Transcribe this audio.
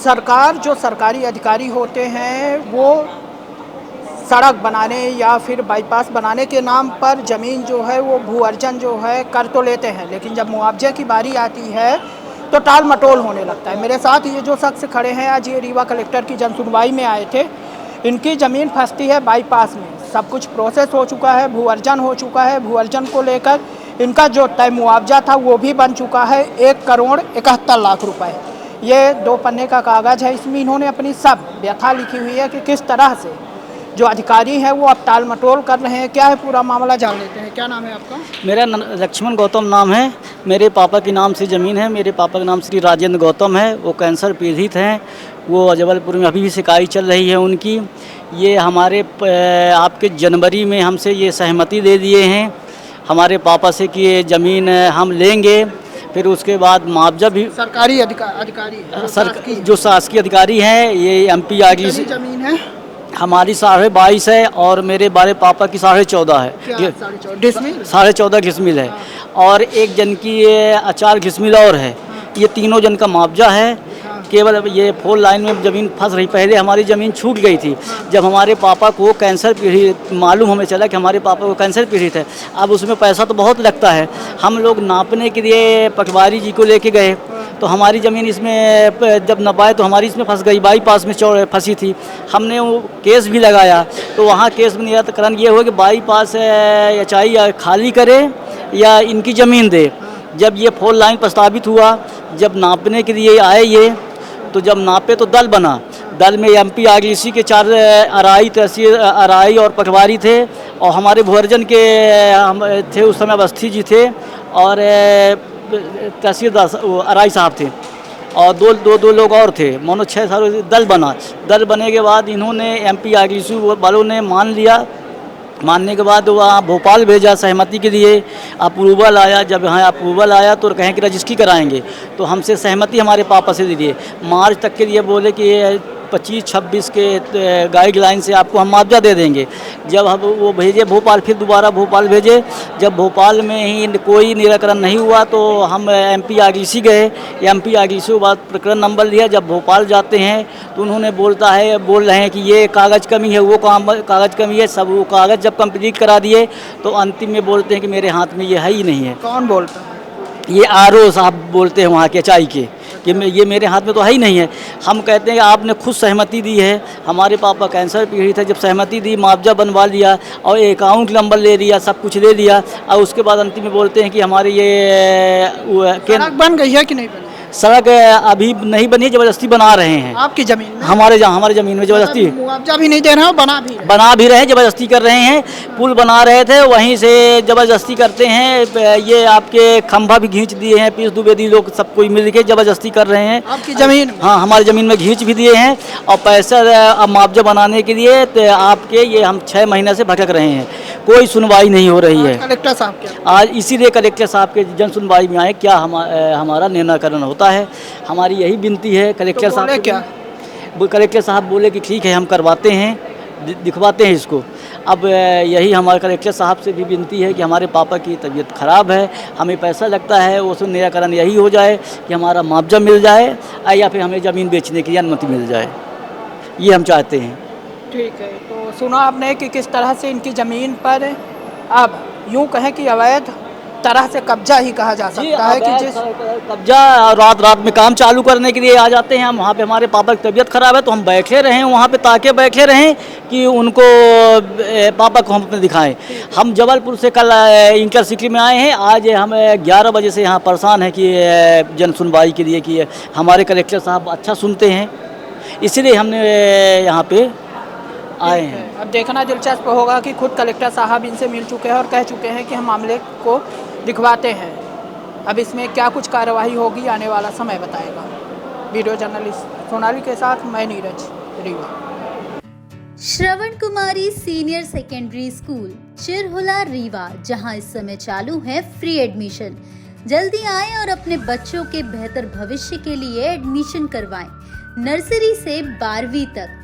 सरकार जो सरकारी अधिकारी होते हैं वो सड़क बनाने या फिर बाईपास बनाने के नाम पर ज़मीन जो है वो भू अर्जन जो है कर तो लेते हैं, लेकिन जब मुआवजे की बारी आती है तो टाल मटोल होने लगता है। मेरे साथ ये जो शख्स खड़े हैं आज ये रीवा कलेक्टर की जनसुनवाई में आए थे। इनकी ज़मीन फंसती है बाईपास में, सब कुछ प्रोसेस हो चुका है, भू अर्जन हो चुका है, भू अर्जन को लेकर इनका जो तय मुआवजा था वो भी बन चुका है 1,71,00,000 रुपये। ये 2 पन्ने का कागज़ है, इसमें इन्होंने अपनी सब व्यथा लिखी हुई है कि किस तरह से जो अधिकारी हैं वो अब टाल मटोल कर रहे हैं। क्या है पूरा मामला जान लेते हैं। क्या नाम है आपका? मेरा लक्ष्मण गौतम नाम है। मेरे पापा के नाम से ज़मीन है। मेरे पापा का नाम श्री राजेंद्र गौतम है। वो कैंसर पीड़ित हैं। वो जबलपुर में अभी भी शिकायत चल रही है उनकी। ये हमारे आपके जनवरी में हमसे ये सहमति दे दिए हैं हमारे पापा से कि ये ज़मीन हम लेंगे। फिर उसके बाद मुआवजा भी सरकारी अधिकारी जो शासकीय अधिकारी हैं ये MP आगे से ज़मीन है हमारी 22.5 है और मेरे बड़े पापा की 14.5 है। 14.5 घिसमिल है और एक जन की ये 4 घिसमिल और है। ये तीनों जन का मुआवजा है। केवल ये 4 लाइन में ज़मीन फंस रही। पहले हमारी ज़मीन छूट गई थी जब हमारे पापा को कैंसर पीड़ित मालूम हमें चला कि हमारे पापा को कैंसर पीड़ित है। अब उसमें पैसा तो बहुत लगता है। हम लोग नापने के लिए पटवारी जी को लेके गए तो हमारी ज़मीन इसमें जब नपाए तो हमारी इसमें फंस गई, बाईपास में फंसी थी। हमने वो केस भी लगाया तो वहाँ केस में निराकरण ये हुआ कि बाईपास या चाहिए खाली करे या इनकी ज़मीन दे। जब ये 4 लाइन प्रस्तावित हुआ, जब नापने के लिए आए ये तो जब नापे तो दल बना। दल में MP आगलीसी के 4 अराई तहसील अराई और पटवारी थे और हमारे भुअर्जन के हम थे उस समय अवस्थी जी थे और तहसीलदार अराई साहब थे और दो लोग और थे। मानो 6 साल दल बना। दल बने के बाद इन्होंने MP आगलीसी वालों ने मान लिया। मानने के बाद वहाँ भोपाल भेजा सहमति के लिए। अप्रूवल आया। जब यहाँ अप्रूवल आया तो कहें कि रजिस्ट्री कराएंगे तो हमसे सहमति हमारे पापा से दे दिए। मार्च तक के लिए बोले कि 25-26 के गाइडलाइन से आपको हम मुआवजा दे देंगे। जब हम वो भेजे भोपाल, फिर दोबारा भोपाल भेजे। जब भोपाल में ही कोई निराकरण नहीं हुआ तो हम MP आगलीसी गए। MP आगलीसी के बाद प्रकरण नंबर लिया। जब भोपाल जाते हैं तो उन्होंने बोल रहे हैं कि ये कागज़ कमी है, वो कागज़ कमी है। सब वो कागज़ जब कंप्लीट करा दिए तो अंतिम में बोलते हैं कि मेरे हाथ में ये है ही नहीं है। कौन बोलता है? ये RO साहब बोलते हैं वहाँ के चाई के कि ये मेरे हाथ में तो है ही नहीं है। हम कहते हैं कि आपने खुद सहमति दी है। हमारे पापा कैंसर पीड़ित है। जब सहमति दी, मुआवजा बनवा लिया और अकाउंट नंबर ले लिया, सब कुछ ले लिया और उसके बाद अंतिम में बोलते हैं कि हमारे ये सड़क बन गई है कि नहीं बनी? सड़क अभी नहीं बनी है, ज़बरदस्ती बना रहे हैं। आपकी ज़मीन में? हमारी ज़मीन में ज़बरदस्ती मुआवजा भी नहीं दे रहे हो, बना भी रहे हैं, ज़बरदस्ती कर रहे हैं। पुल बना रहे थे वहीं से ज़बरदस्ती करते हैं। ये आपके खंभा भी खींच दिए हैं। पीस द्विवेदी लोग सब कोई मिल के ज़बरदस्ती कर रहे हैं। आपकी ज़मीन? हाँ, हमारी ज़मीन में खींच भी दिए हैं और पैसा मुआवजा बनाने के लिए तो आपके ये हम 6 महीने से भटक रहे हैं। कोई सुनवाई नहीं हो रही है। कलेक्टर साहब क्या आज इसीलिए कलेक्टर साहब के जन सुनवाई में आए। क्या हमारा निराकरण होता है। हमारी यही विनती है कलेक्टर साहब से। क्या कलेक्टर साहब बोले कि ठीक है हम करवाते हैं, दिखवाते हैं इसको। अब यही हमारे कलेक्टर साहब से भी विनती है कि हमारे पापा की तबीयत ख़राब है, हमें पैसा लगता है, उसमें निराकरण यही हो जाए कि हमारा मुआवजा मिल जाए या फिर हमें ज़मीन बेचने की अनुमति मिल जाए। ये हम चाहते हैं। ठीक है। तो सुना आपने कि किस तरह से इनकी ज़मीन पर अब यूँ कहें कि अवैध तरह से कब्जा ही कहा जा सकता है कि जिस कब्जा रात में काम चालू करने के लिए आ जाते हैं हम। वहाँ पे हमारे पापा की तबीयत ख़राब है तो हम बैठे रहें वहाँ पे ताकि बैठे रहें कि उनको पापा को हम अपने दिखाएं। हम जबलपुर से कल इंटरसिटी में आए हैं। आज हम 11 बजे से यहाँ परेशान हैं कि जन सुनवाई के लिए कि हमारे कलेक्टर साहब अच्छा सुनते हैं, इसलिए हमने यहाँ पे आए हैं। अब देखना दिलचस्प होगा कि खुद कलेक्टर साहब इनसे मिल चुके हैं और कह चुके हैं कि हम मामले को दिखवाते हैं। अब इसमें क्या कुछ कार्रवाई होगी आने वाला समय बताएगा। वीडियो जर्नलिस्ट सोनाली के साथ मैं नीरज, रीवा। श्रवण कुमारी senior secondary school Chirhula Rewa, जहां इस समय चालू है फ्री एडमिशन। जल्दी आएं और अपने बच्चों के बेहतर भविष्य के लिए एडमिशन करवाएं। नर्सरी से 12वीं तक